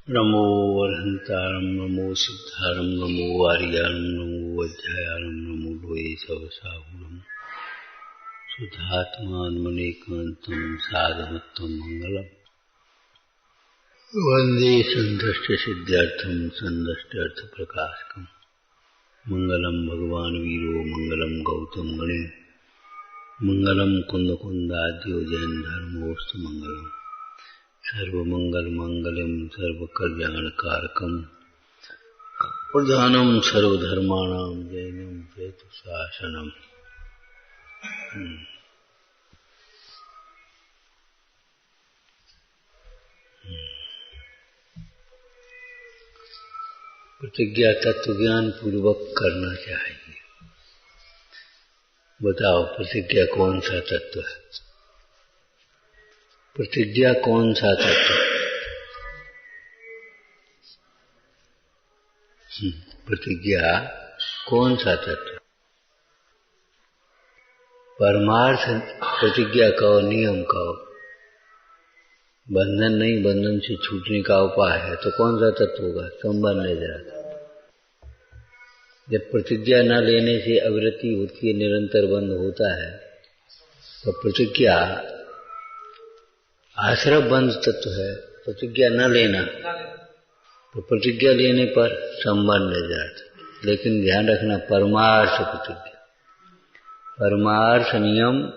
नमो वरहंतारं नमो सिद्धारं नमो वारियारं नमो वज्रायारं नमो लोये सवसाहुरं सुधात्मान्मनेकान्तं साधमत्तं मंगलम् वन्दे सन्धश्च सिद्ध्यर्थं सन्धश्चार्थप्रकाशकम् मंगलम भगवान् वीरो मंगलम गौतम गणे मंगलम कुंदकुंदाद्यो जैन धर्मोस्तु मंगलम सर्वमंगल मंगलम सर्वकल्याणकारकम प्रधानम सर्वधर्माणां जैनम जयतु शासनम। प्रतिज्ञा तत्व ज्ञान पूर्वक करना चाहिए। बताओ प्रतिज्ञा कौन सा तत्व है? प्रतिज्ञा कौन सा तत्व है? प्रतिज्ञा कौन सा तत्व? परमार्थ प्रतिज्ञा कहो, नियम कहो। बंधन नहीं, बंधन से छूटने का उपाय है तो कौन सा तत्व होगा? संबंध नहीं जाता। जब प्रतिज्ञा न लेने से अवृत्ति होती है, निरंतर बंद होता है, तो प्रतिज्ञा आश्रय बंध तत्व है। प्रतिज्ञा न लेना तो प्रतिज्ञा लेने पर संबंध नहीं जाता। लेकिन ध्यान रखना, परमार्थ प्रतिज्ञा, परमार्थ नियम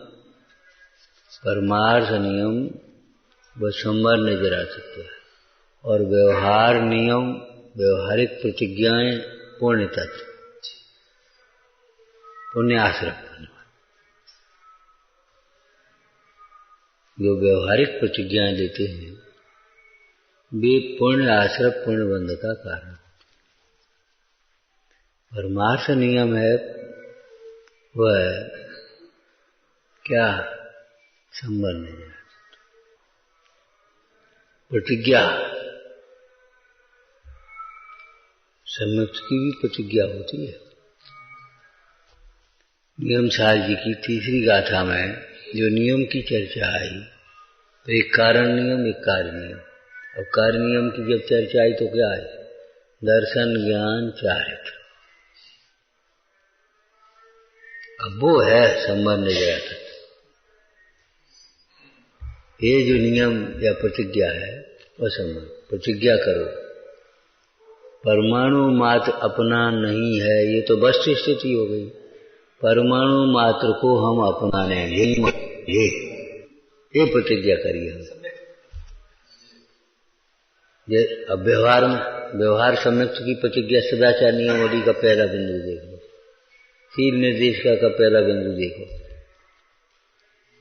वह संबंध नजर आ सकता है। और व्यवहार नियम, व्यवहारिक प्रतिज्ञाएं पुण्य तत्व, पुण्य आश्रय करने वाले जो व्यवहारिक प्रतिज्ञाएं लेते हैं वे पुण्य आश्रय पुण्य बंध का कारण। परमार्थ नियम है वह क्या? संबंध नहीं है। प्रतिज्ञा सम्यक्त की भी प्रतिज्ञा होती है। नियम सार जी की तीसरी गाथा में जो नियम की चर्चा आई, तो एक कारण नियम, एक कार्य नियम। अब कार्य नियम की जब चर्चा आई तो क्या है? दर्शन, ज्ञान, चारित्र। अब वो है संबंध नहीं जाता। ये जो नियम या प्रतिज्ञा है वह संबंध। प्रतिज्ञा करो, परमाणु मात्र अपना नहीं है, ये तो वस्तु स्थिति हो गई। परमाणु मात्र को हम अपनाने, ये प्रतिज्ञा करिए हम। ये अब व्यवहार में, व्यवहार सम्यक्त की प्रतिज्ञा सदाचार नियमावली का पहला बिंदु देखो, शील निर्देशिका का पहला बिंदु देखो।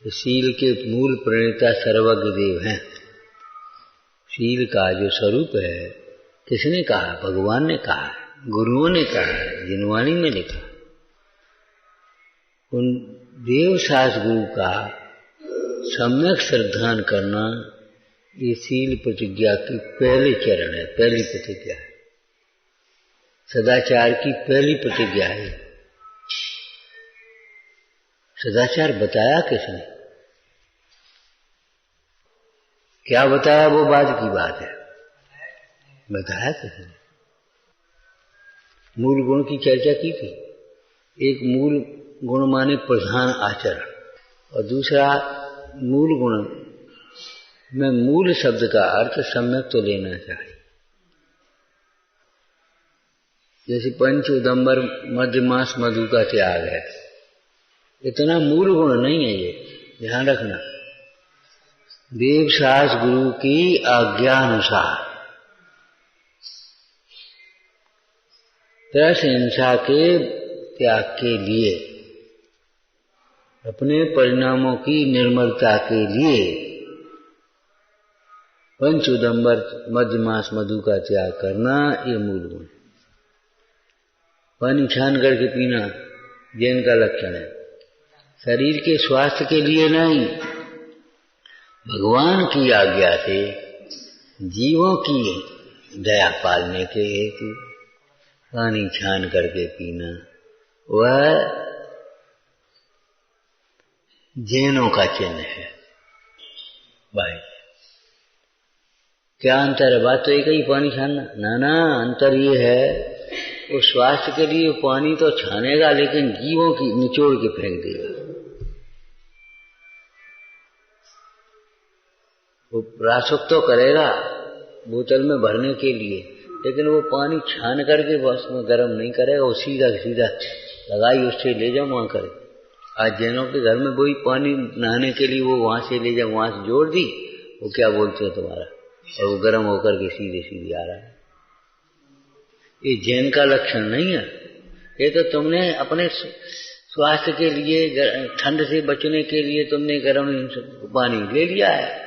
शील के मूल प्रणेता सर्वज्ञ देव हैं। शील का जो स्वरूप है किसने कहा? भगवान ने कहा, गुरुओं ने कहा है, जिनवाणी में लिखा। उन देव सास गुरु का सम्यक श्रद्धान करना ये शील प्रतिज्ञा की पहले चरण है, पहली प्रतिज्ञा है। सदाचार की पहली प्रतिज्ञा है। सदाचार बताया किसने? क्या बताया वो बाद की बात है, बताया किसने? मूल गुण की चर्चा की थी। एक मूल गुण माने प्रधान आचरण, और दूसरा मूल गुण में मूल शब्द का अर्थ सम्यक तो लेना चाहिए। जैसे पंच उदंबर मध्य मास मधु का त्याग है, इतना मूल गुण नहीं है ये, ध्यान रखना। देव सास गुरु की आज्ञानुसार तरस हिंसा के त्याग के लिए, अपने परिणामों की निर्मलता के लिए पंच उदंबर मध्य मास मधु का त्याग करना, ये मूल गुण। पानी छान करके पीना जैन का लक्षण है। शरीर के स्वास्थ्य के लिए नहीं, भगवान की आज्ञा से जीवों की दया पालने के हेतु पानी छान करके पीना, वह जैनों का चिन्ह है भाई। क्या अंतर है? बात तो एक ही, पानी छानना। ना ना, अंतर ये है वो स्वास्थ्य के लिए पानी तो छानेगा लेकिन जीवों की निचोड़ के फेंक देगा। वो रासुक तो करेगा बोतल में भरने के लिए, लेकिन वो पानी छान करके बस में गर्म नहीं करेगा। वो सीधा सीधा लगाई उससे ले जाओ वहां करे। आज जैनों के घर में वही पानी नहाने के लिए वो वहां से ले जाओ, वहां से जोड़ दी, वो क्या बोलते हो तुम्हारा, और वो गर्म होकर के सीधे सीधे आ रहा है। ये जैन का लक्षण नहीं है। ये तो तुमने अपने स्वास्थ्य के लिए, ठंड से बचने के लिए तुमने गर्म पानी ले लिया है।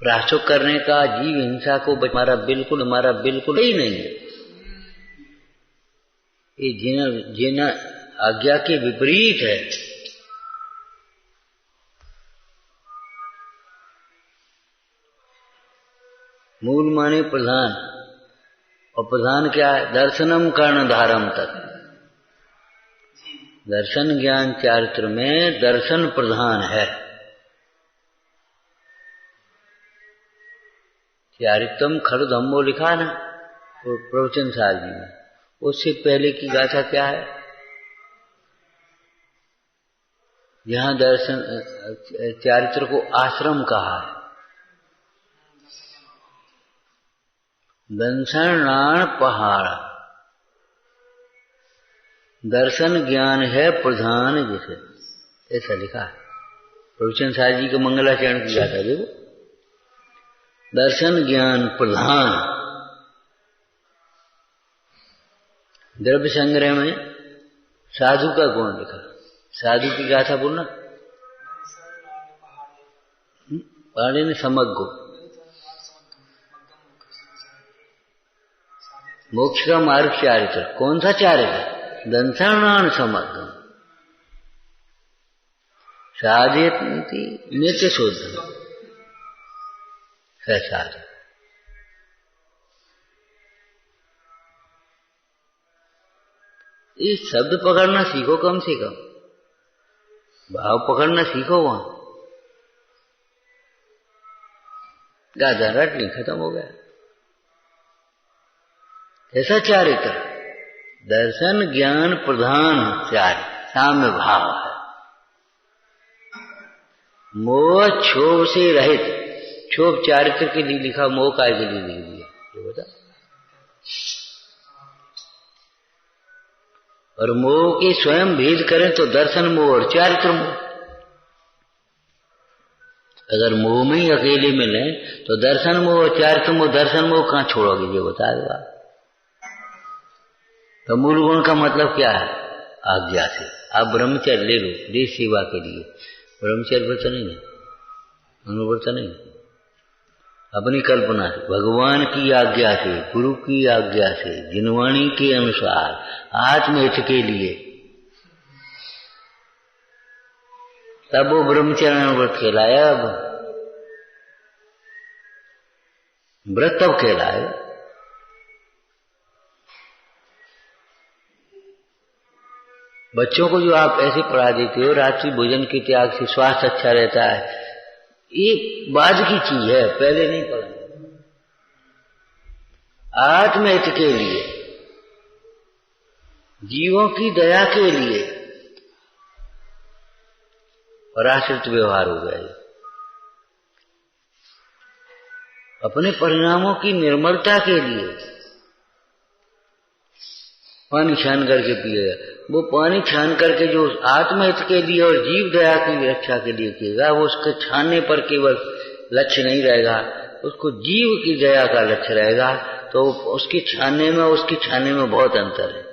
रासुक करने का, जीव हिंसा को हमारा बिल्कुल ही नहीं है। ये जिन आज्ञा के विपरीत है। मूल माने प्रधान, और प्रधान क्या है? दर्शनम कर्णधारम तक। दर्शन ज्ञान चारित्र में दर्शन प्रधान है। चारित्रम खरु धम्मो लिखा ना वो प्रवचन सार जी में। उससे पहले की गाथा क्या है? यहां दर्शन चारित्र को आश्रम कहा है। दंसनाण पहाड़, दर्शन ज्ञान है प्रधान जैसे, ऐसा लिखा है प्रवचन सार जी के मंगलाचरण की गाथा। देखो, दर्शन ज्ञान प्रधान। द्रव्य संग्रह में साधु का गुण लिखा। साधु की गाथा बोलना। पहाड़े ने समग्गो, मोक्ष का मार्ग चारित्र। कौन सा चारित्र? दंसनान समग्गम साधयति नित्य शुद्ध साधु। ये शब्द पकड़ना सीखो, कम से कम भाव पकड़ना सीखो। वहां गाधा रट नहीं, खत्म हो गया। ऐसा चारित्र दर्शन ज्ञान प्रधान चारित्र, साम्य भाव है। मोह क्षोभ से रहित। क्षोभ चारित्र के लिए लिखा, मोह काय के लिए लिख दिया, ये बता। और मोह के स्वयं भेद करें तो दर्शन मोह और चारित्र मोह। अगर मोह में ही अकेले मिले तो दर्शन मोह और चारित्र मोह। दर्शन मोह कहां छोड़ोगे, ये बता देगा। तो मूल गुण का मतलब क्या है? आज्ञा से। आप ब्रह्मचर्य ले लो देश सेवा के लिए। ब्रह्मचर्य व्रत नहीं है, अनुव्रत नहीं, अपनी कल्पना से, भगवान की आज्ञा से, गुरु की आज्ञा से, जिनवाणी के अनुसार, आत्महित के लिए, तब वो ब्रह्मचर्य अनुव्रत कहलाया। अब व्रत तब कहलाएगा। बच्चों को जो आप ऐसे पढ़ा देते हो, रात्रि भोजन के त्याग से स्वास्थ्य अच्छा रहता है, ये बाद की चीज है, पहले नहीं पढ़ा। आत्महित के लिए, जीवों की दया के लिए पराश्रित व्यवहार हो गया। अपने परिणामों की निर्मलता के लिए पानी छान करके पिएगा। वो पानी छान करके जो आत्महित के लिए और जीव दया की रक्षा के लिए किएगा, वो उसके छानने पर केवल लक्ष्य नहीं रहेगा, उसको जीव की दया का लक्ष्य रहेगा। तो उसके छानने में बहुत अंतर है।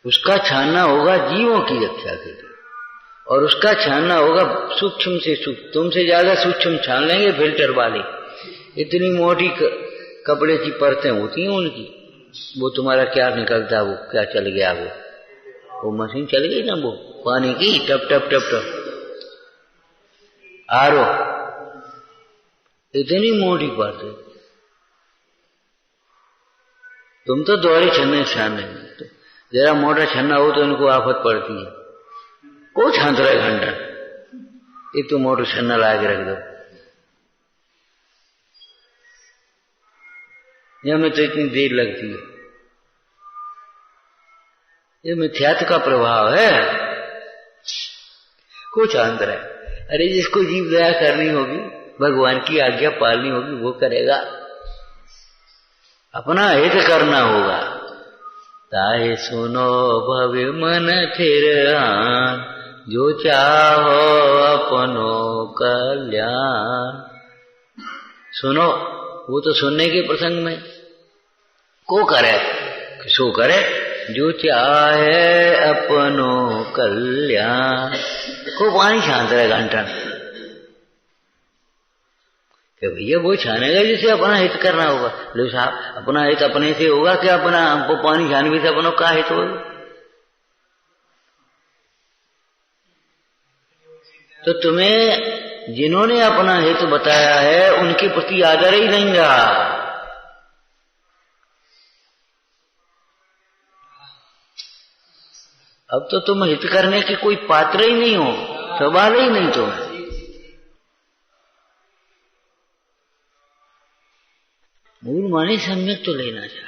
उसका छानना होगा जीवों की रक्षा के लिए, और उसका छानना होगा सूक्ष्म से सूक्ष्म। तुमसे ज्यादा सूक्ष्म छान लेंगे फिल्टर वाले। इतनी मोटी कपड़े की परतें होती हैं उनकी, वो तुम्हारा क्या निकलता, वो क्या चल गया, वो मशीन चल गई ना, वो पानी की टप टप टप टप आरो, इतनी मोटी परतें। तुम तो दोहरे छन्ने छान रहे, जरा मोटा छन्ना हो तो इनको आफत पड़ती है। वो छांत रहे घंटा, एक तो मोटर छन्ना ला के रख दो, यह में तो इतनी देर लगती है। ये मिथ्यात्व का प्रभाव है, कुछ अंतर है। अरे जिसको जीव दया करनी होगी, भगवान की आज्ञा पालनी होगी, वो करेगा, अपना हित करना होगा। ताहे सुनो भव्य मन थिर आन, जो चाहो अपनो कल्याण। सुनो, वो तो सुनने के प्रसंग में को करे, सो करे जो चाहे अपनो कल्याण। को पानी छानता है घंटा कि भैया वो छानेगा जिसे अपना हित करना होगा। लो साहब, अपना हित अपने से होगा कि अपना हमको पानी छान भी से अपनों का हित होगा? तो तुम्हें जिन्होंने अपना हित बताया है उनके प्रति आदर ही नहीं रहा। अब तो तुम हित करने के कोई पात्र ही नहीं हो, सवाल ही नहीं तुम। मूल माने सम्यक तो लेना चाहिए।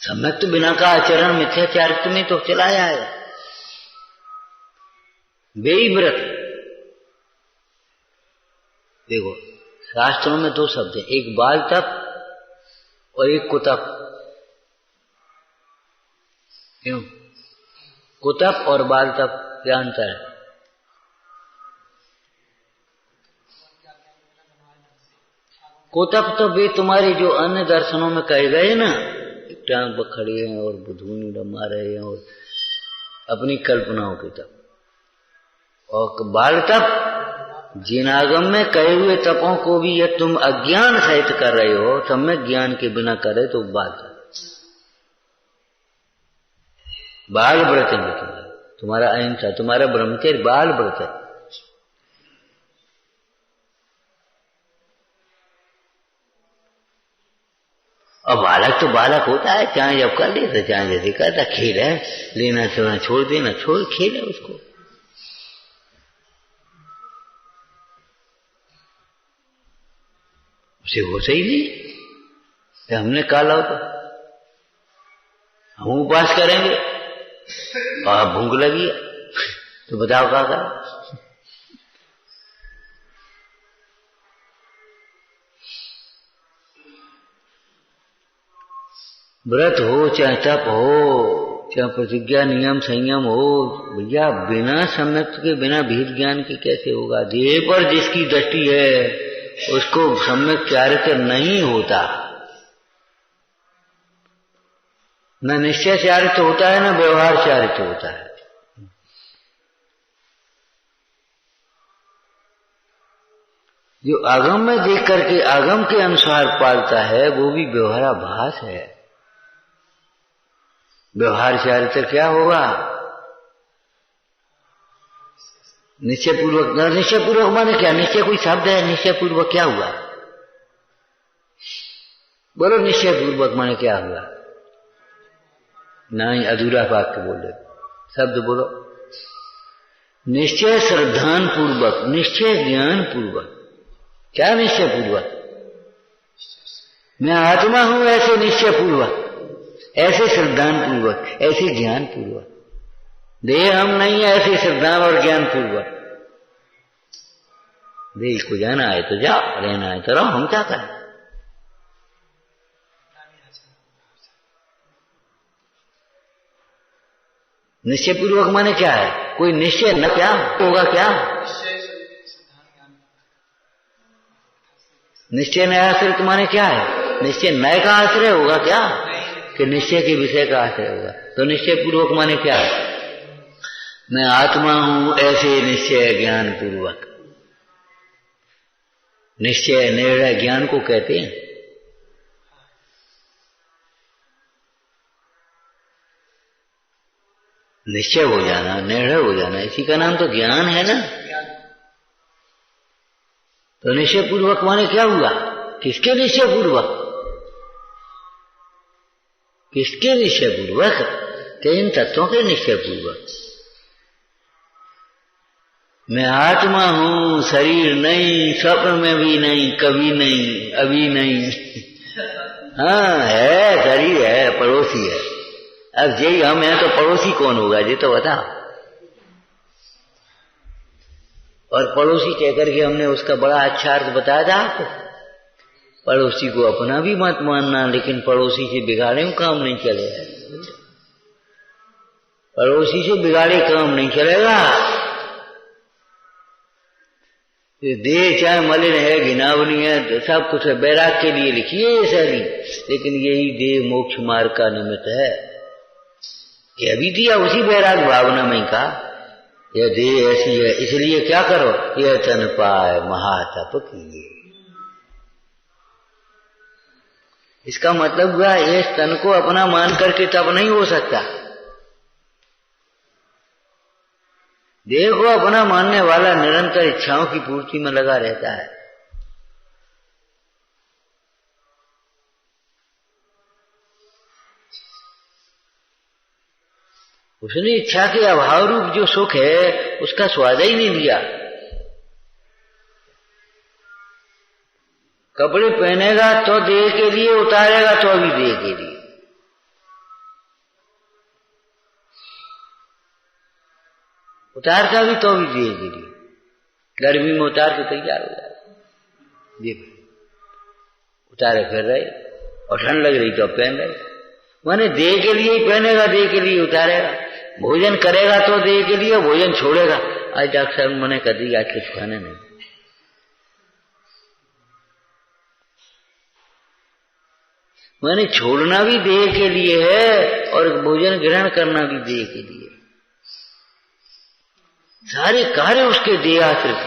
सम्यक तो बिना का आचरण मिथ्याचारित्व में तो चला जाएगा। बेईव्रत, देखो शास्त्रों में दो शब्द हैं, एक बाल तप और एक कुतप। क्यों? कुतप और बाल तप क्या अंतर है? कुतप तो वे तुम्हारे जो अन्य दर्शनों में कहे गए ना, टांग पर खड़े हैं और बुधूनी डमा रहे हैं और अपनी कल्पनाओं की तप। और बाल तप जिनागम में कहे हुए तपों को भी यह तुम अज्ञान सहित कर रहे हो, सम्यक ज्ञान के बिना करे तो बाल तप, बाल व्रत है तुम्हारा अहिंसा, तुम्हारा ब्रह्मचर्य बाल व्रत है। और बालक तो बालक होता है, चाहे जब कर ले तो चाहे जैसे करता, खेल है, लेना छोड़ना छोड़ देना, छोड़ खेल है उसको। उसे हो सही नहीं, तो हमने कहा तो हम उपवास करेंगे और भूख लगी है तो बताओ क्या करें? व्रत हो चाहे तप हो चाहे प्रतिज्ञा नियम संयम हो, भैया बिना सम्यक के बिना भेद ज्ञान के कैसे होगा? देह पर जिसकी दृष्टि है उसको सम्यक चारित्र नहीं होता, न निश्चय चारित्र होता है न व्यवहार चारित्र होता है। जो आगम में देख करके आगम के अनुसार पालता है वो भी व्यवहाराभास है। व्यवहार चारित्र क्या होगा? निश्चय पूर्वक। निश्चय पूर्वक माने क्या? निश्चय कोई शब्द है? निश्चय पूर्वक क्या हुआ? बोलो निश्चय पूर्वक माने क्या हुआ? नहीं, अधूरा वाक्य बोल रहे, शब्द बोलो। निश्चय श्रद्धान पूर्वक, निश्चय ज्ञान पूर्वक। क्या निश्चय पूर्वक? मैं आत्मा हूं ऐसे निश्चय पूर्वक, ऐसे श्रद्धान पूर्वक, ऐसे ज्ञान पूर्वक। देह हम नहीं है ऐसे श्रद्धा और ज्ञान पूर्वक। देह को जाना है तो जाओ, रहना है तो रहो, हम क्या करें? निश्चय पूर्वक माने क्या है? कोई निश्चय न क्या होगा? क्या निश्चय नया आश्रित माने क्या है? निश्चय नए का आश्रय होगा क्या कि निश्चय के विषय का आश्रय होगा? तो निश्चय पूर्वक माने क्या है? मैं आत्मा हूं ऐसे निश्चय ज्ञान पूर्वक। निश्चय निर्णय ज्ञान को कहते हैं। निश्चय हो जाना, निर्णय हो जाना, इसी का नाम तो ज्ञान है ना। तो निश्चय पूर्वक माने क्या हुआ? किसके निश्चय पूर्वक? किसके निश्चय पूर्वक? कि इन तत्वों के निश्चय पूर्वक। मैं आत्मा हूं, शरीर नहीं, स्वप्न में भी नहीं, कभी नहीं, अभी नहीं। हाँ है, शरीर है, पड़ोसी है। अब यही हम हैं तो पड़ोसी कौन होगा ये तो बता। और पड़ोसी कहकर के हमने उसका बड़ा अच्छा अर्थ बताया था आपको। पड़ोसी को अपना भी मत मानना, लेकिन पड़ोसी से बिगाड़े काम नहीं चलेगा। पड़ोसी से बिगाड़े काम नहीं चलेगा। देह चाहे मलिन है, घिनावनी है, तो सब कुछ है, बैराग के लिए लिखी है ये सारी, लेकिन यही देह मोक्ष मार्ग का निमित्त है। ये अभी दिया उसी बैराग भावना में का, यह देह ऐसी है, इसलिए क्या करो, यह तन पाए महातप कीजिए। इसका मतलब हुआ इस तन को अपना मान करके तप नहीं हो सकता। देह को अपना मानने वाला निरंतर इच्छाओं की पूर्ति में लगा रहता है। उसने इच्छा के अभाव रूप जो सुख है उसका स्वाद ही नहीं लिया। कपड़े पहनेगा तो देह के लिए, उतारेगा तो भी देह के लिए। उतारता भी तो भी देह के लिए। गर्मी में उतार के तैयार हो जाए, देखो उतारे फिर रहे, और ठंड लग रही तो पहन रहे। माने देह के लिए ही पहनेगा, देह के लिए उतारेगा। भोजन करेगा तो देह के लिए, भोजन छोड़ेगा। आज डॉक्टर साहब मने कर दी, आज कुछ खाने नहीं। माने छोड़ना भी देह के लिए है और भोजन ग्रहण करना भी देह के लिए। सारे कार्य उसके देह आश्रित।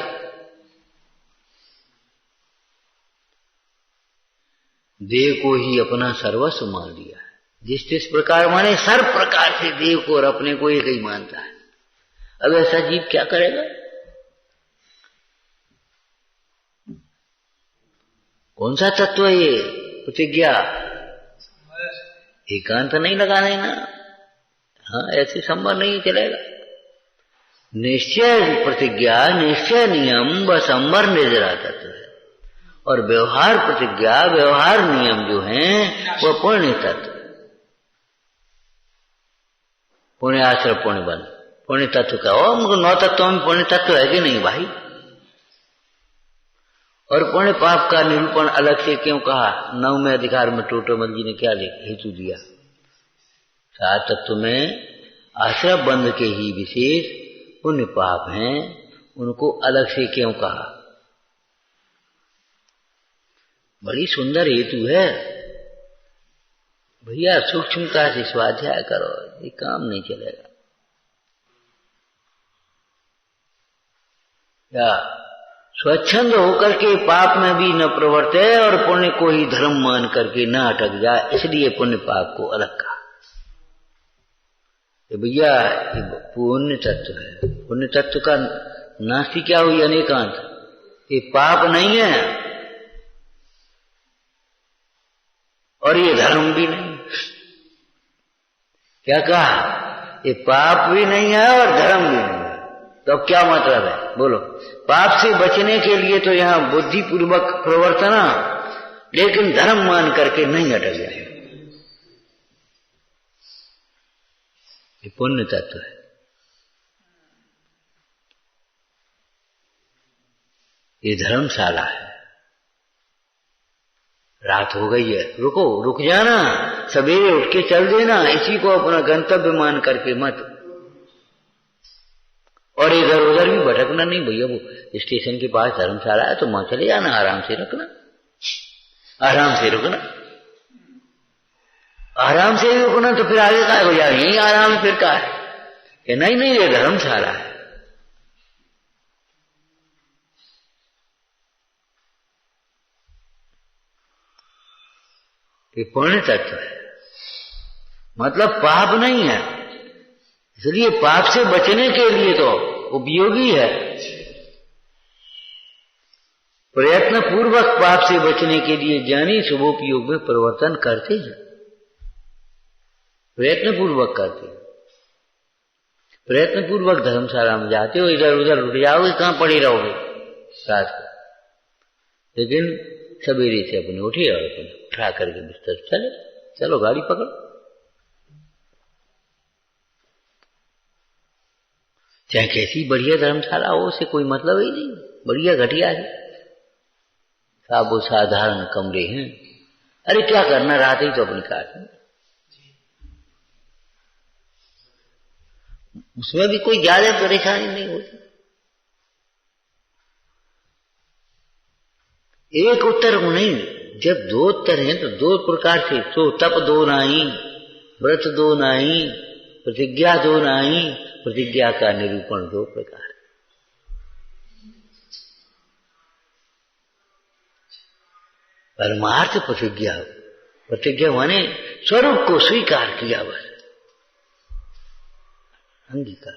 देह को ही अपना सर्वस्व मान लिया है। जिस प्रकार माने सर्व प्रकार से देह को और अपने को एक ही मानता है। अब ऐसा जीव क्या करेगा? कौन सा तत्व है ये? प्रतिज्ञा। एकांत नहीं लगाना ना। हाँ, ऐसे संभव नहीं चलेगा। निश्चय प्रतिज्ञा, निश्चय नियम व संवर निर्जरा तत्व है। और व्यवहार प्रतिज्ञा, व्यवहार नियम जो हैं वह पुण्य तत्व। पुण्य आश्रय पुण्य बन, पुण्य तत्व का। और हमको 9 तत्वों में पुण्य तत्व है कि नहीं भाई? और पुण्य पाप का निरूपण अलग से क्यों कहा? 9वें अधिकार में टोटोमल जी ने क्या हेतु दिया? 7 तत्व में आश्रय बंध के ही विशेष पुण्य पाप हैं, उनको अलग से क्यों कहा? बड़ी सुंदर हेतु है भैया। सूक्ष्मता से स्वाध्याय करो, ये काम नहीं चलेगा। या स्वच्छंद होकर के पाप में भी न प्रवर्ते और पुण्य को ही धर्म मान करके न अटक जाए, इसलिए पुण्य पाप को अलग कहा। भैया ये पुण्य तत्व है। पुण्य तत्व का नास्ति क्या हुई? अनेकांत। ये पाप नहीं है और ये धर्म भी नहीं। क्या कहा? ये पाप भी नहीं है और धर्म भी नहीं है। तो अब क्या मतलब है बोलो? पाप से बचने के लिए तो यहां बुद्धिपूर्वक प्रवर्तना, लेकिन धर्म मान करके नहीं अटक जाए। ये पुण्य तत्व है। ये धर्मशाला है। रात हो गई है, रुको, रुक जाना, सवेरे उठ के चल देना। इसी को अपना गंतव्य मान करके मत। और इधर उधर भी भटकना नहीं भैया। वो स्टेशन के पास धर्मशाला है तो वहां चले जाना, आराम से रखना, आराम से रुकना। आराम से ही रुकना तो फिर आगे का है भैया? यही आराम फिर का है कि नहीं? नहीं, ये धर्मशाला है। ये पुण्य तत्व है, मतलब पाप नहीं है। इसलिए पाप से बचने के लिए तो उपयोगी है। प्रयत्न पूर्वक पाप से बचने के लिए ज्ञानी शुभोपयोग में परिवर्तन करते हैं। प्रयत्न पूर्वक करते हो, प्रयत्न पूर्वक धर्मशाला में जाते हो, इधर उधर उठ जाओगे, कहाँ पड़े रहोगे रात को। लेकिन सवेरे से अपने उठे और अपने उठा करके बिस्तर चले, चलो गाड़ी पकड़ो। चाहे कैसी बढ़िया धर्मशाला हो, उसे कोई मतलब ही नहीं, बढ़िया घटिया है, साबो साधारण कमरे हैं। अरे क्या करना, रात ही तो अपनी काटनी, उसमें भी कोई ज्यादा परेशानी नहीं होती। एक उत्तर को नहीं, जब दो उत्तर हैं तो दो प्रकार से, तो तप दो नाही, व्रत दो नाही, प्रतिज्ञा दो नाही, प्रतिज्ञा का निरूपण दो प्रकार। परमार्थ प्रतिज्ञा, प्रतिज्ञा माने स्वरूप को स्वीकार किया, बस अंगीकार।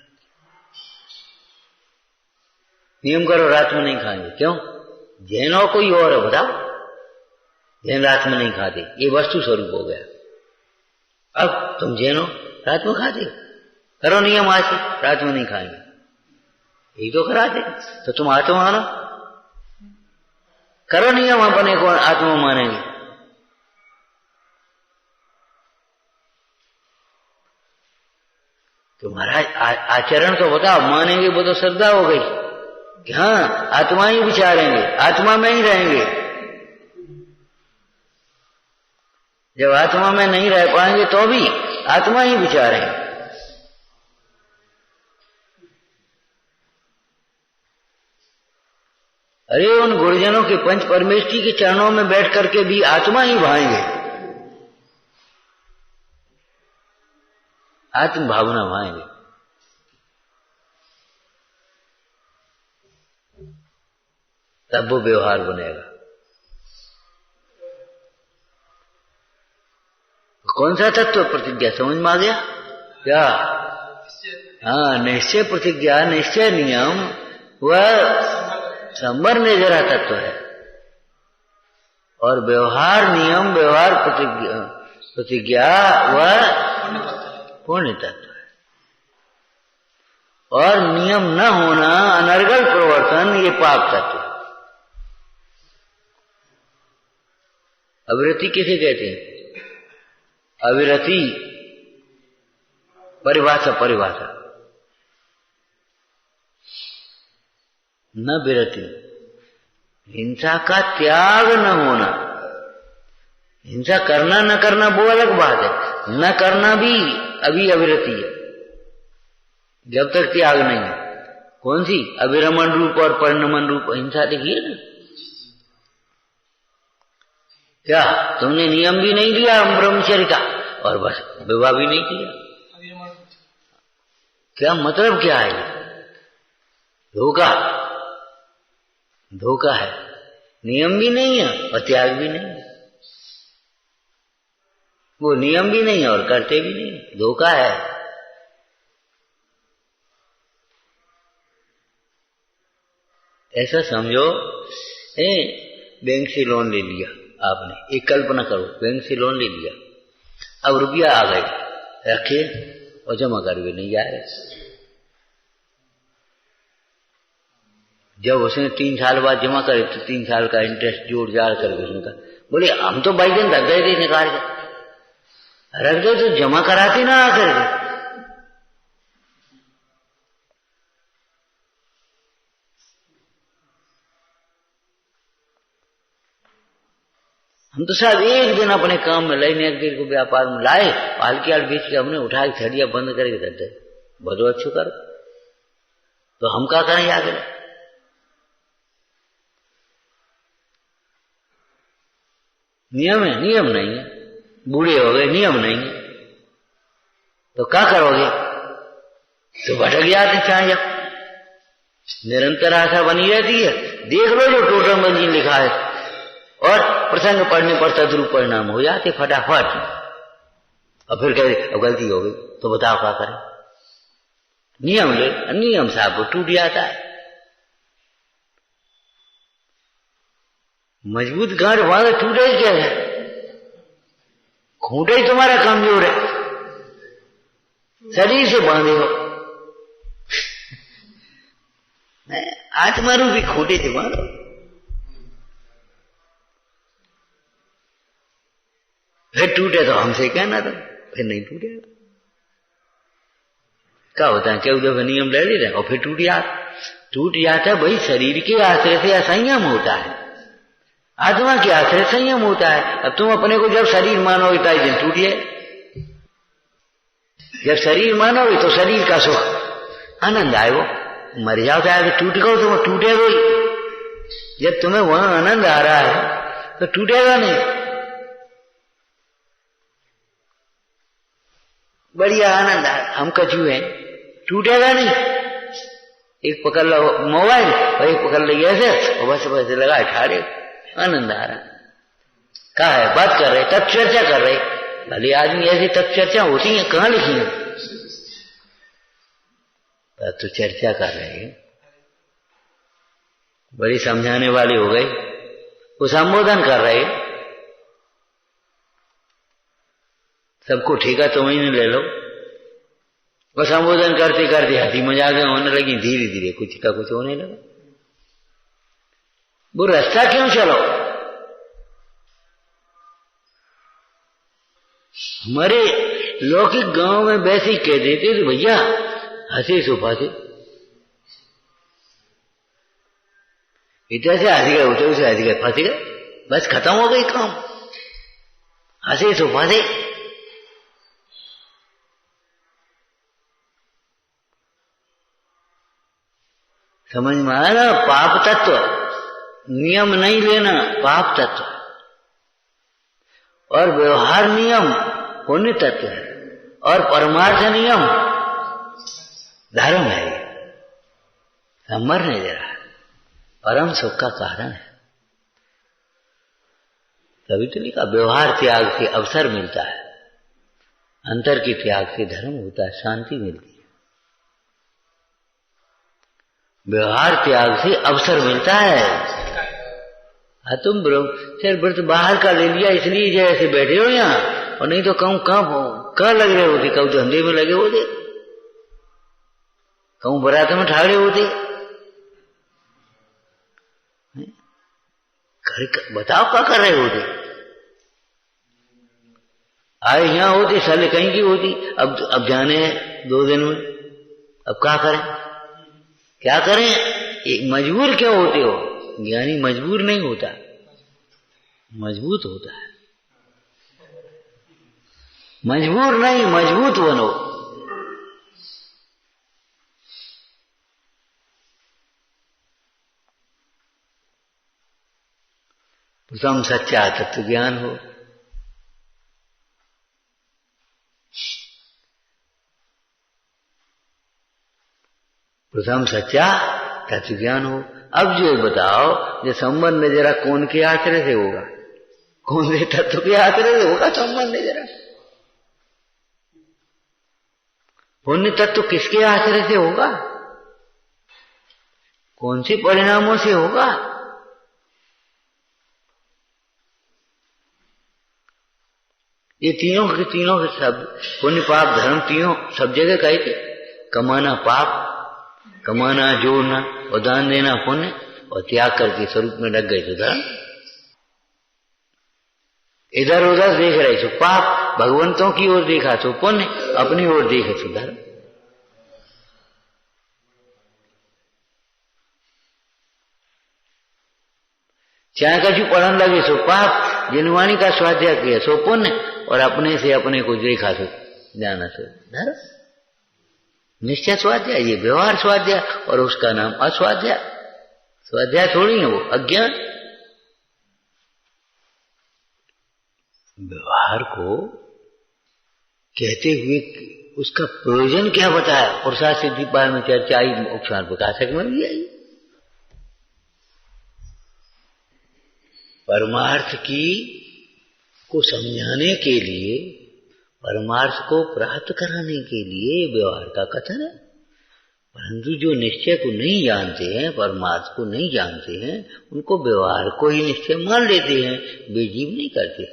नियम करो रात में नहीं खाएंगे, क्यों? जैन और कोई और है बताओ, जैन रात में नहीं खाते, ये वस्तु स्वरूप हो गया। अब तुम जैन हो, रात में खाते, करो नियम आज से रात में नहीं खाएंगे, यही तो कराते, तो तुम आत्मा मानो, करो नियम, अपने को आत्मा मानेंगे। तुम्हारा आचरण तो बताओ, मानेंगे वो तो श्रद्धा हो गई कि हाँ आत्मा ही विचारेंगे, आत्मा में ही रहेंगे। जब आत्मा में नहीं रह पाएंगे तो भी आत्मा ही विचारेंगे। अरे उन गुरुजनों के पंच परमेष्ठी के चरणों में बैठ करके भी आत्मा ही भाएंगे, आत्म भावना भाएंगे। तब वो व्यवहार बनेगा। कौन सा तत्व? प्रतिज्ञा। समझ में आ गया क्या? हाँ, निश्चय प्रतिज्ञा, निश्चय नियम वह संवर में जरा तत्व है, और व्यवहार नियम, व्यवहार प्रतिज्ञा वह पुण्य तत्व है। और नियम न होना, अनर्गल प्रवर्तन, ये पाप तत्व है। अविरति किसे कहते हैं? अविरति परिभाषा न विरति, हिंसा का त्याग न होना। हिंसा करना न करना वो अलग बात है, न करना भी अभी अविरति है, जब तक त्याग नहीं है। कौन सी? अविरमण रूप और परिणमन रूप हिंसा देखिए ना। क्या तुमने नियम भी नहीं लिया ब्रह्मचर्य का, और बस विवाह भी नहीं किया? क्या मतलब क्या है? धोखा, धोखा है। नियम भी नहीं है और त्याग भी नहीं है, वो नियम भी नहीं है और करते भी नहीं, धोखा है। ऐसा समझो, बैंक से लोन ले लिया आपने, एक कल्पना करो, बैंक से लोन ले लिया, अब रुपया आ गए, रखे और जमा करके नहीं जा रहे। जब उसने 3 साल बाद जमा करे तो 3 साल का इंटरेस्ट जोड़ जाड़ करके उसने कहा, बोले हम तो भाई दिन रख गए थे, निकाल के रख दो तो जमा कराते ना आकर के। हम तो साहब एक दिन अपने काम में लेने एक को व्यापार में लाए, हल्की हाल बेच के हमने उठा के छड़िया बंद करके दे दे, बहुत अच्छे कर, तो हम क्या करें आगे? नियम है, नियम नहीं है, बूढ़े हो गए, नियम नहीं है, तो क्या करोगे? तो भटक जाते चाहे, जब निरंतर आशा बनी रहती है। देख लो जो टोटम बंजी लिखा है, और प्रसंग पढ़ने पर तद्रूप परिणाम हो जाते फटाफट। और फिर कहते अब गलती हो गई तो बताओ क्या करें? नियम ले, नियम साहब को टूट जाता है। मजबूत गांठ वहां टूटे ही क्या है? खूंटे ही तुम्हारा कमजोर है, शरीर से बांधे हो। आत्मा रूपी खूंटे से बांधो। फिर टूटे तो हमसे कहना था, फिर नहीं टूटेगा। क्या होता है, क्या उधर नियम ले ले रहे और फिर टूट जाता है। भाई शरीर के आश्रय से असंयम होता है, आत्मा के आश्रय संयम होता है। अब तुम अपने को जब शरीर मानोगे तो दिन टूट जाए। जब शरीर मानोगे तो शरीर का सुख आनंद आएगा। मर जाओ तो टूट गो तो टूटेगा ही। जब तुम्हें वहां आनंद आ रहा है तो टूटेगा नहीं। बढ़िया आनंद आ, हम कचू हैं, टूटेगा नहीं। एक पकड़ लो मोबाइल और एक पकड़ लो ऐसे और बस बस लगा ठाड़े, आनंद आ रहा। कहा है बात कर रहे, तब चर्चा कर रहे। भले आदमी ऐसी तब चर्चा होती है, कहां लिखी है? तो चर्चा कर रहे हैं, बड़ी समझाने वाली हो गई। वो संबोधन कर रहे, सबको ठीका तुम्हें नहीं ले लो। वो संबोधन करते करते हंसी मजाक होने लगी, धीरे धीरे कुछ का कुछ होने लगा। वो रास्ता क्यों चलो? हमारे लौकिक गांव में वैसे ही कह देते थे, भैया हंसे सुफा से इधर से हंस गए, उधर से हंस गए, फंस गए, बस खत्म हो गई काम। हंसे सुफा से समझ में आया ना? पाप तत्व नियम नहीं लेना, पाप तत्व, और व्यवहार नियम पुण्य तत्व है, और परमार्थ नियम धर्म है। मर नहीं दे रहा, परम सुख का कारण है। तभी तो नहीं कहा व्यवहार त्याग से अवसर मिलता है, अंतर के त्याग से धर्म होता है, शांति मिलती है। व्यवहार त्याग से अवसर मिलता है। हाँ तुम सिर व्रत बाहर का ले लिया इसलिए जैसे बैठे हो यहाँ, और नहीं तो कहूं कहाँ लग रहे होते, कहूं धंधे में लगे होते, कहूं बरात में ठाड़े होते। बताओ क्या कर रहे होते? आए यहाँ होते, साले कहीं की होती। अब जाने हैं 2 दिन में, अब क्या करें? क्या करें? एक मजबूर क्यों होते हो? ज्ञानी मजबूर नहीं होता, मजबूत होता है। मजबूर नहीं, मजबूत बनो। तुम सच्चा तत्व ज्ञान हो। प्रथम सच्चा तत्व ज्ञान हो। अब जो बताओ, ये संबंध जरा कौन के आश्रय से होगा? कौन से तत्व के आश्रय से होगा संबंध? जरा पुण्य तत्व किसके आश्रय से होगा? कौन से परिणामों से होगा? ये तीनों के शब्द पुण्य पाप धर्म तीनों सब जगह कहे थे। कमाना पाप, कमाना जोड़ना, और दान देना पुण्य, और त्याग करके स्वरूप में लग गए तो धर्म। इधर उधर देख रहे तो पाप, भगवंतों की ओर देखा तो पुण्य, अपनी ओर देखे तो धर्म। चाहे कछु पढ़ने लगे सो पाप, जिनवाणी का स्वाध्याय किया सो पुण्य, और अपने से अपने को देखा तो जाना सो धर्म। निश्चय स्वाध्याय, ये व्यवहार स्वाध्याय, और उसका नाम अस्वाध्याय। स्वाध्याय थोड़ी है वो, अज्ञान। व्यवहार को कहते हुए उसका प्रयोजन क्या बताया? पुरुषार्थ सिद्धि पार में चर्चा आई, मोक्षार्थ प्रकाशक में भी आई। परमार्थ की को समझाने के लिए, परमार्थ को प्राप्त कराने के लिए व्यवहार का कथन है। परंतु जो निश्चय को नहीं जानते हैं, परमार्थ को नहीं जानते हैं, उनको व्यवहार को ही निश्चय मान लेते हैं, वे जीव नहीं करते,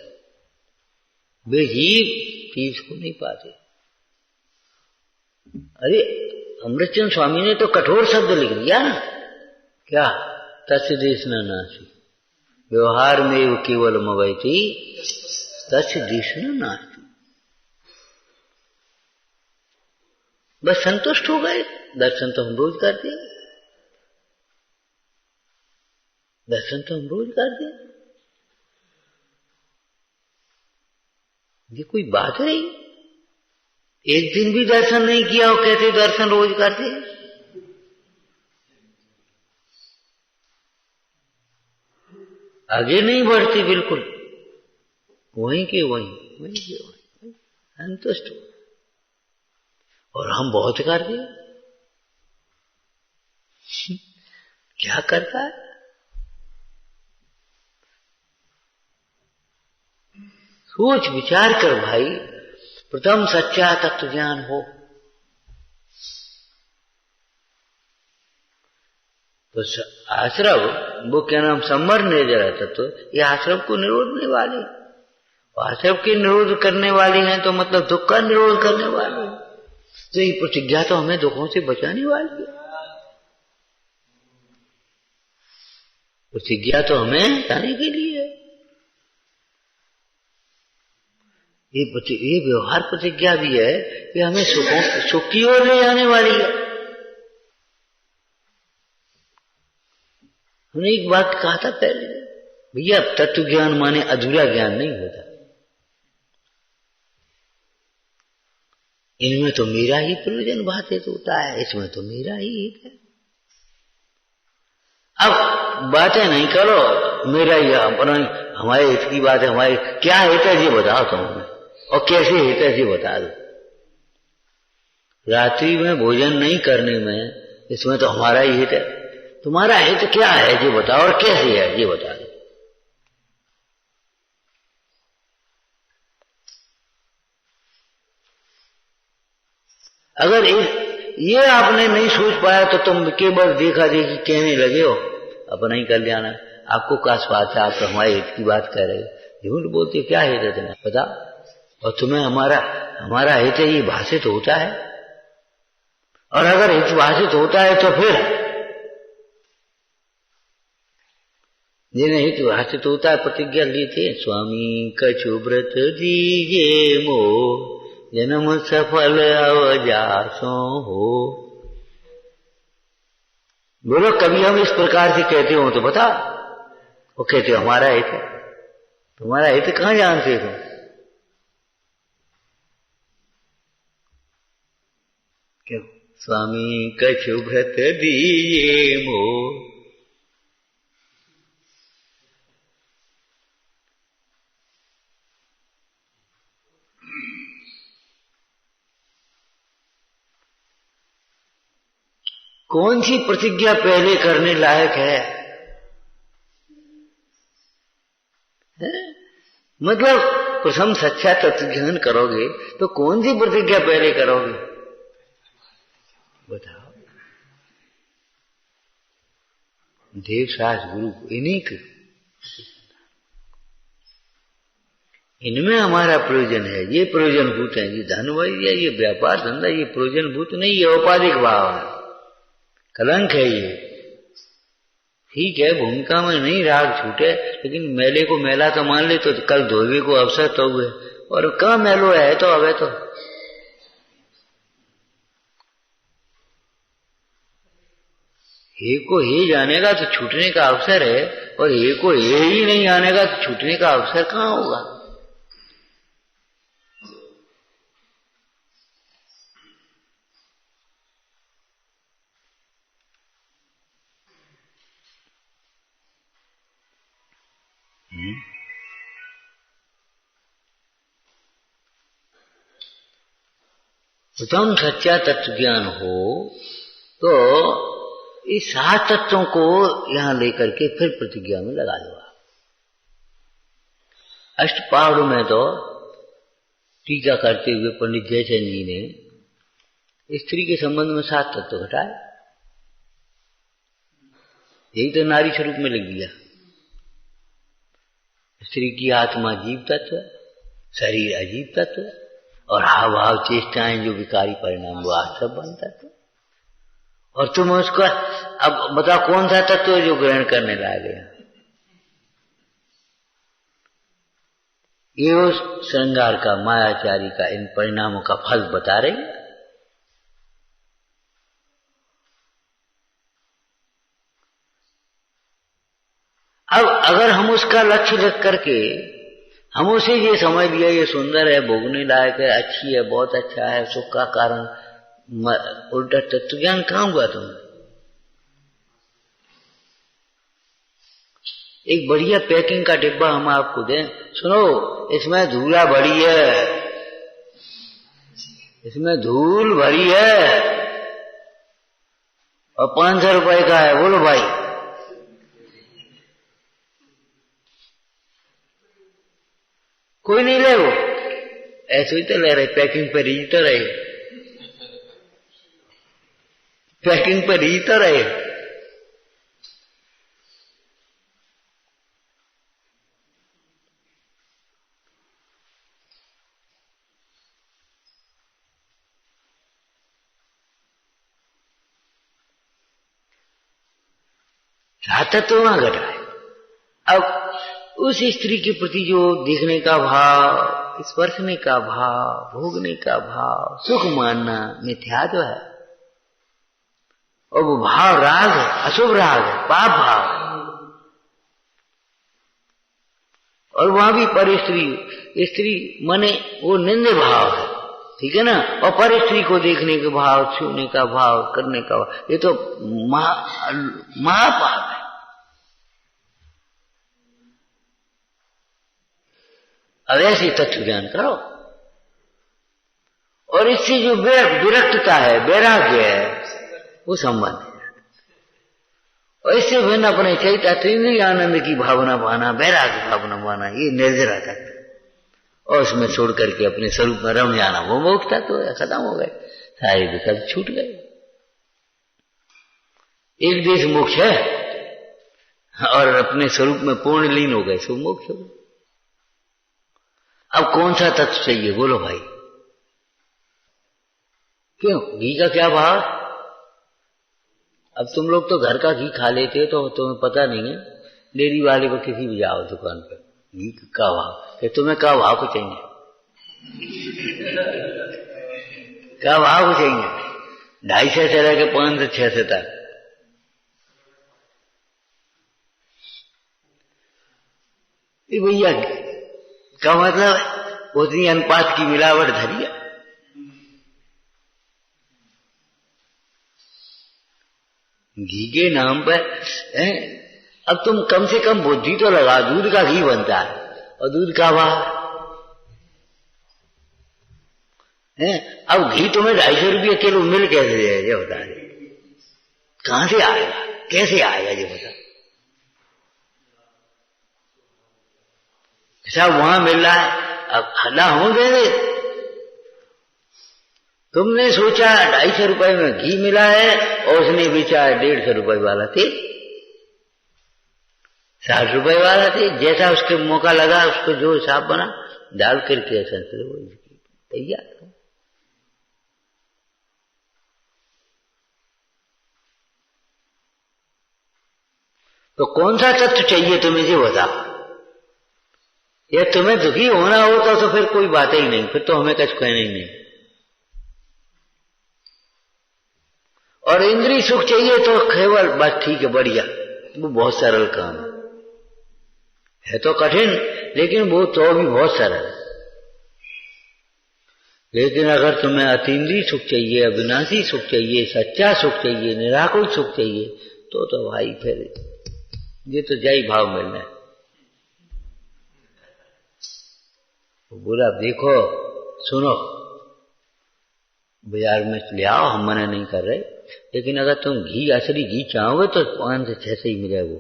वे जीव चीज को नहीं पाते। अरे अमृतचंद स्वामी ने तो कठोर शब्द लिख दिया ना, क्या? तस्य देश न नास्ति व्यवहार में केवल मवैति तस्य देश न नास्ति। बस संतुष्ट हो गए। दर्शन तो हम रोज करते हैं, दर्शन तो हम रोज करते हैं, ये कोई बात नहीं। एक दिन भी दर्शन नहीं किया और कहते दर्शन रोज करते हैं। आगे नहीं बढ़ते, बिल्कुल वहीं के वहीं, वहीं के वहीं संतुष्ट हो। और हम बहुत करते हैं। क्या करता है? सोच विचार कर भाई, प्रथम सच्चा तत्व ज्ञान हो तो आश्रम, वो क्या नाम, सम्मर निर्जरा तत्व, ये आश्रम को निरोधने वाले, आश्रम के निरोध करने वाले हैं तो मतलब दुख का निरोध करने वाले हैं। तो ये प्रतिज्ञा तो हमें दुखों से बचाने वाली है, प्रतिज्ञा तो हमें बचाने के लिए है। ये व्यवहार प्रतिज्ञा भी है कि हमें सुख की ओर ले जाने वाली है। हमने एक बात कहा था पहले, भैया तत्व ज्ञान माने अधूरा ज्ञान नहीं होता। इनमें तो मेरा ही प्रयोजन बाधित होता है, इसमें तो मेरा ही हित है। अब बातें नहीं करो, मेरा ही अपना, हमारे हित की बात है, हमारे क्या हित है ये बताओ तुम्हें, और कैसे हित है ये बता दो। रात्रि में भोजन नहीं करने में, इसमें तो हमारा ही हित है। तुम्हारा हित क्या है ये बताओ, और कैसे है ये बता दो। अगर ये आपने नहीं सोच पाया तो तुम केवल देखा देखी कहने लगे हो अपना ही कल्याण है। आपको क्या स्वार्थ है? आप तो हमारे हित की बात कह रहे हो, झूठ बोलते, क्या हित है तुम्हें पता? और तुम्हें हमारा हित है ये भाषित होता है, और अगर हित भाषित होता है तो फिर जिन्हें हित भाषित होता है प्रतिज्ञा लेते, स्वामी कछु व्रत दीजिए मो जन्म सफल अवजासो हो। बोलो कभी हम इस प्रकार से कहते हो तो बता, वो कहते हो हमारा हित है। तुम्हारा हित कहां जानते हो? क्यों? स्वामी कछु व्रत दीजिए मो, कौन सी प्रतिज्ञा पहले करने लायक है? मतलब प्रथम सच्चा तत्व ज्ञान करोगे तो कौन सी प्रतिज्ञा पहले करोगे बताओ। देव शास गुरु इन्हीं के, इनमें हमारा प्रयोजन है, ये प्रयोजन भूत है। ये धनवाई है, ये व्यापार धंधा, ये प्रयोजन भूत नहीं, ये औपाधिक भाव है, कलंक है ये। ठीक है भूमिका में नहीं राग छूटे, लेकिन मैले को मैला तो मान ले तो कल धोबे को अवसर तो हुए, और कहाँ मैलो है तो अब तो एक को हे जानेगा तो छूटने का अवसर है, और एक को हे ही नहीं आनेगा तो छूटने का अवसर कहाँ होगा। उत्तम सच्चा तत्व ज्ञान हो तो इस 7 तत्वों को यहां लेकर के फिर प्रतिज्ञा में लगा लो। अष्टपाद में तो टीका करते हुए पंडित जयचंद जी ने स्त्री के संबंध में 7 तत्व घटाए। यही तो नारी स्वरूप में लिख दिया। स्त्री की आत्मा जीव तत्व, शरीर अजीव तत्व, और हाव भाव चेष्टाएं जो विकारी परिणाम वो आज सब बनता है। और तुम उसका अब बताओ कौन सा तत्व जो ग्रहण करने लगे? ये उस श्रृंगार का, मायाचारी का इन परिणामों का फल बता रही। अब अगर हम उसका लक्ष्य रख करके हम उसे ये समझ लिया ये सुंदर है, भोगने लायक है, अच्छी है, बहुत अच्छा है, सुख का कारण, उल्टा तत्व ज्ञान कहां हुआ तुम? एक बढ़िया पैकिंग का डिब्बा हम आपको दें, सुनो इसमें धूला भरी है, इसमें धूल भरी है और 500 रुपए का है, बोलो भाई कोई नहीं ले? वो ऐसे ही तो ले रहे, पैकिंग पर ही तो रहे, पैकिंग पर ही तो रहे। तो वहां घटा है। अब उस स्त्री के प्रति जो देखने का भाव, स्पर्शने का भाव, भोगने का भाव, सुख मानना मिथ्यात्व है, और वो भाव राग है, अशुभ राग है, पाप भाव है। और वहां भी पर स्त्री मने वो निंद भाव है, ठीक है ना। और पर स्त्री को देखने के भाव, छूने का भाव, करने का भाव, ये तो महापाप है। अब ऐसे तत्व ज्ञान करो, और इससे जो विरक्तता है, वैराग्य है, वो संबंध है। और इससे भिन्न अपने चैतन्य आनंद की भावना पाना, वैराग्य भावना पाना, ये निर्जरा तत्व, और उसमें छोड़ करके अपने स्वरूप में रम जाना, वो मोक्ष तो खत्म हो गए, सारे विकल्प छूट गए। एक देश मोक्ष है और अपने स्वरूप में पूर्ण लीन हो गए, सो मोक्ष हो गए। अब कौन सा तत्व चाहिए बोलो भाई? क्यों? घी का क्या भाव? अब तुम लोग तो घर का घी खा लेते हो तो तुम्हें पता नहीं है। डेयरी वाले को किसी भी जाओ दुकान पर, घी का भाव, कि तुम्हें क्या भाव को चाहिए, क्या भाव को चाहिए? 250 से रह के 5 से 6 से तक। भैया का मतलब उतनी अनुपात की मिलावट धरी है। घी के नाम पर अब तुम कम से कम बुद्धि तो लगा, दूध का घी बनता है और दूध का भाव है। अब घी तुम्हें 250 रुपये किलो मिल कैसे जाए ये बता दे, कहां से आएगा, कैसे आएगा ये बता? सब वहां मिल रहा है, अब हल्ला हो गए। तुमने सोचा 250 रुपए में घी मिला है और उसने बेचा 150 रुपए वाला थे, 60 रुपए वाला थे। जैसा उसके मौका लगा उसको जो हिसाब बना डाल करके तैयार। तो कौन सा तत्व चाहिए तुम्हें ये बताओ? या तुम्हें दुखी होना होता तो फिर कोई बात ही नहीं, फिर तो हमें कुछ कहना ही नहीं। और इंद्रिय सुख चाहिए तो केवल बस ठीक है, बढ़िया, वो बहुत सरल काम है तो कठिन, लेकिन वो तो भी बहुत सरल है। लेकिन अगर तुम्हें अतीन्द्रिय सुख चाहिए, अविनाशी सुख चाहिए, सच्चा सुख चाहिए, निराकुल सुख चाहिए, तो भाई फिर ये तो जय भाव मिलना है। बोला देखो सुनो, बाजार में ले आओ, हम मना नहीं कर रहे, लेकिन अगर तुम घी, असली घी चाहोगे तो 5 से 6 से ही मिले वो।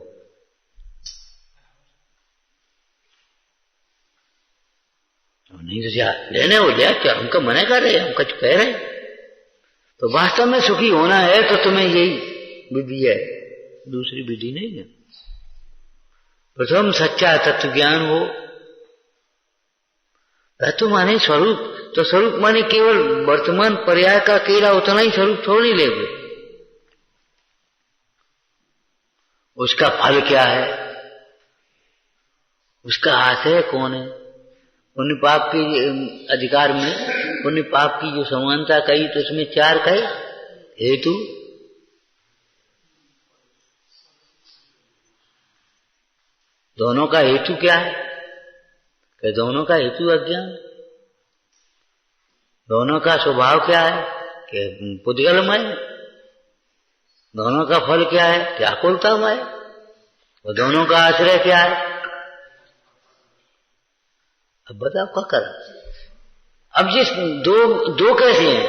नहीं तो क्या लेने हो जाए, क्या हमको मना कर रहे हैं, हम कुछ कह रहे हैं? तो वास्तव में सुखी होना है तो तुम्हें यही विधि है, दूसरी विधि नहीं है। प्रथम सच्चा तत्व ज्ञान हो, हेतु माने स्वरूप, तो स्वरूप माने केवल वर्तमान पर्याय का केवल उतना ही स्वरूप थोड़ी नहीं लेंगे। उसका फल क्या है, उसका आश्रय कौन है। पुण्य पाप के अधिकार में पुण्य पाप की जो समानता कही तो उसमें चार कहे हेतु, दोनों का हेतु क्या है कि दोनों का हेतु अज्ञान, दोनों का स्वभाव क्या है कि पुद्गलमय, दोनों का फल क्या है कि आकुलतामय, और दोनों का आश्रय क्या है। अब बताओ क्या कर। अब जिस दो कैसे हैं,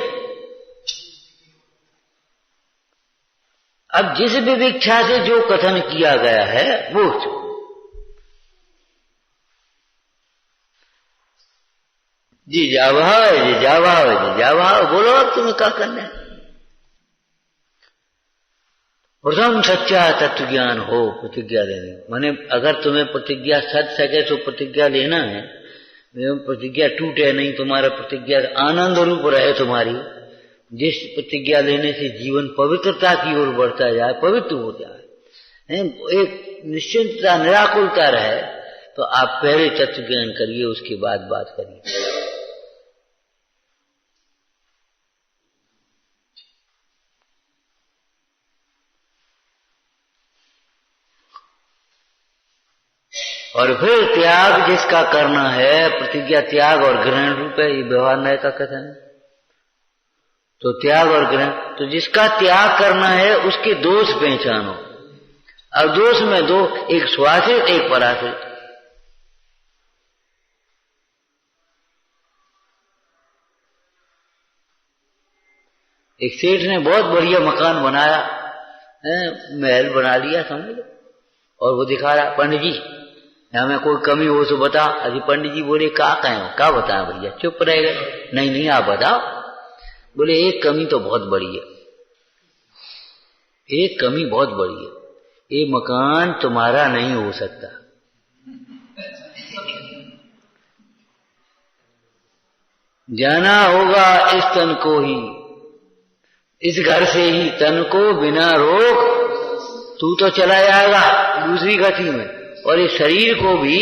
अब जिस विविक्षा से जो कथन किया गया है वो जी जाभाव है, जी जाभाव है, जी जाभाव। बोलो अब तुम्हें क्या करना है। प्रथम सच्चा तत्व ज्ञान हो प्रतिज्ञा लेने, माने अगर तुम्हें प्रतिज्ञा सच सके तो प्रतिज्ञा लेना है, प्रतिज्ञा टूटे नहीं, तुम्हारा प्रतिज्ञा आनंद रूप रहे तुम्हारी, जिस प्रतिज्ञा लेने से जीवन पवित्रता की ओर बढ़ता जाए, पवित्र हो जाए, एक निश्चिंतता निराकुलता रहे, तो आप पहले तत्व ज्ञान करिए, उसके बाद बात करिए। और फिर त्याग जिसका करना है, प्रतिज्ञा त्याग और ग्रहण रूप है, ये व्यवहार न्याय का कथन है। तो त्याग और ग्रहण, तो जिसका त्याग करना है उसके दोष पहचानो। अब दोष में दो, एक स्वाश्रित एक पराश्रित। एक सेठ ने बहुत बढ़िया मकान बनाया, महल बना लिया समझ लो, और वो दिखा रहा पंडित जी हमें कोई कमी हो तो बता। अभी पंडित जी बोले क्या कहें, क्या बताएं भैया, चुप रह गए। नहीं नहीं आप बताओ। बोले एक कमी तो बहुत बड़ी है, एक कमी बहुत बड़ी है, ये मकान तुम्हारा नहीं हो सकता। जाना होगा इस तन को ही, इस घर से ही तन को बिना रोक तू तो चला जाएगा दूसरी गति में, और इस शरीर को भी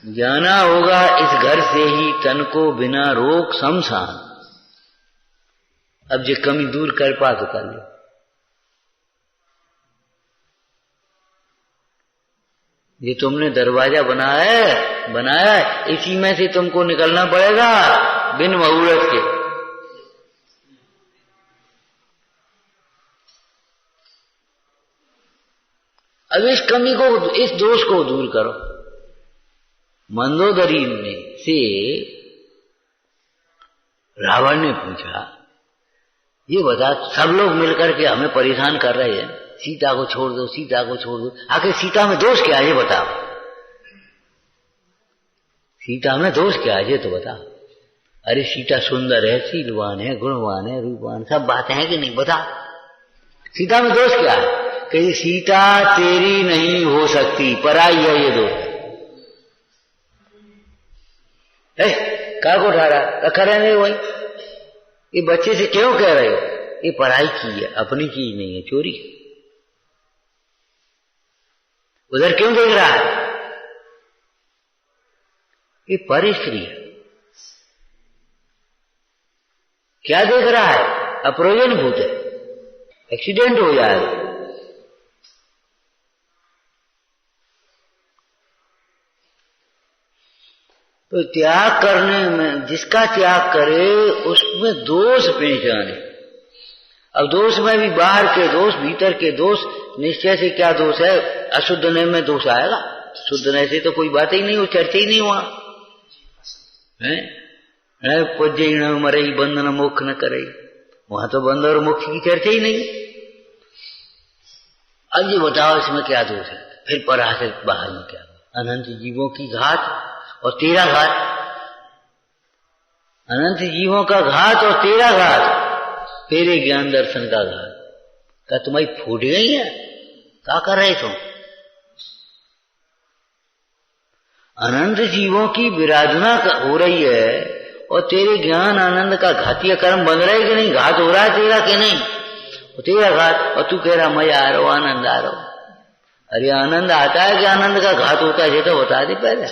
जाना होगा इस घर से ही तन को बिना रोक शमशान। अब जो कमी दूर कर पा तो कर लो। ये तुमने दरवाजा बनाया है, इसी में से तुमको निकलना पड़ेगा बिन मुहूर्त के। अब इस कमी को, इस दोष को दूर करो। मंदोदरी ने से रावण ने पूछा, ये बता सब लोग मिलकर के हमें परेशान कर रहे हैं, सीता को छोड़ दो, सीता को छोड़ दो, आखिर सीता में दोष क्या है ये बताओ, सीता में दोष क्या है ये तो बताओ। अरे सीता सुंदर है, शीलवान है, गुणवान है, रूपवान, सब बातें हैं कि नहीं, बता सीता में दोष क्या है। कि सीता तेरी नहीं हो सकती, पराई है, ये दोष है। क्या को उठा रहा रखा रहने वही, ये बच्चे से क्यों कह रहे हो, ये पराई की है, अपनी चीज नहीं है, चोरी। उधर क्यों देख रहा है, ये पर स्त्री है, क्या देख रहा है, अप्रयोजन भूत है, एक्सीडेंट हो जाएगा। तो त्याग करने में, जिसका त्याग करे उसमें दोष पहचाने। अब दोष में भी बाहर के दोष, भीतर के दोष, निश्चय से क्या दोष है, अशुद्धने में दोष आएगा, शुद्धने से तो कोई बात ही नहीं, वो चर्चा ही नहीं वहां है। पूज्य मरई बंधन मोक्ष न करे, वहां तो बंध और मोक्ष की चर्चा ही नहीं। अब ये बताओ इसमें क्या दोष है। फिर पराश्रित बाहर में क्या, अनंत जीवों की घात और तेरा घात, अनंत जीवों का घात और तेरा घात, तेरे ज्ञान दर्शन का घात। क्या तुम्हारी फूट गई है, क्या कर रहे तुम। अनंत जीवों की विराधना हो रही है और तेरे ज्ञान आनंद का घातीय कर्म बन रहा है कि नहीं? घात हो रहा है तेरा कि नहीं? तेरा घात, और तू कह रहा मजा आ रहा हो, आनंद आ रहा हो। अरे आनंद आता है कि आनंद का घात होता है, ये तो बता दे पहले।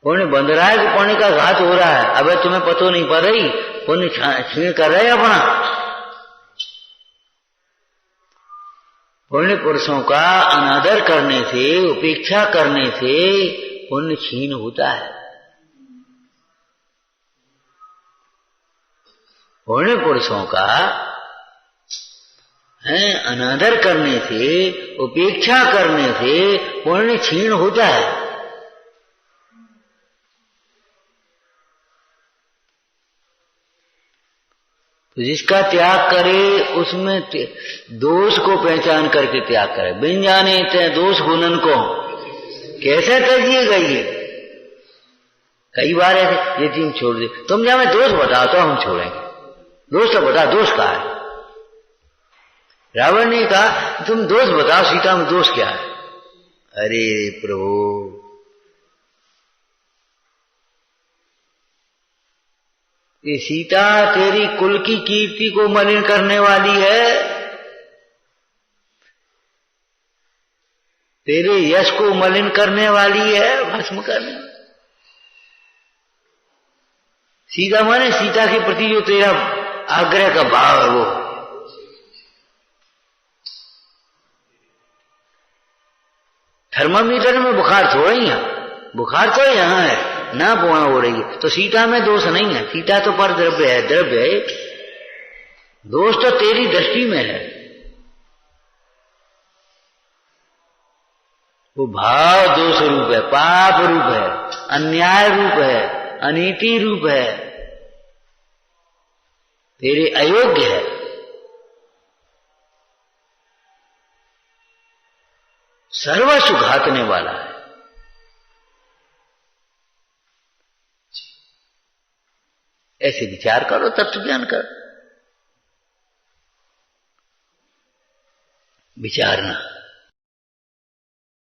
पुण्य बंध रहा है कि पुण्य का घात हो रहा है? अब तुम्हें पतो नहीं पड़ रही, पुण्य छीण कर रहे अपना। पुण्य पुरुषों का अनादर करने से, उपेक्षा करने से पुण्य छीन होता है। पुण्य पुरुषों का अनादर करने से, उपेक्षा करने से पुण्य छीन होता है। तो जिसका त्याग करे उसमें दोष को पहचान करके त्याग करे। बिन जाने ते दोष गुणन को कैसे तजिएगा? ये कई बार ऐसे ये चीज छोड़ दे, तुम जब मैं दोष बताओ तो हम छोड़ेंगे। दोष तो बता, दोष कहा है? रावण ने कहा तुम दोष बताओ, सीता में दोष क्या है? अरे प्रभु, ये सीता तेरी कुल की कीर्ति को मलिन करने वाली है, तेरे यश को मलिन करने वाली है, भस्म करने। सीता माने सीता के प्रति जो तेरा आग्रह का भाव है वो। थर्मामीटर में बुखार थोड़ा ही है, बुखार तो यहां है ना, वहां हो रही है। तो सीता में दोष नहीं है, सीता तो पर द्रव्य है, द्रव्य है। दोष तो तेरी दृष्टि में है। वो भाव दोष रूप है, पाप रूप है, अन्याय रूप है, अनीति रूप है, तेरे अयोग्य है। सर्वस्व घातने वाला है। ऐसे विचार करो, तत्व ज्ञान करो। विचारना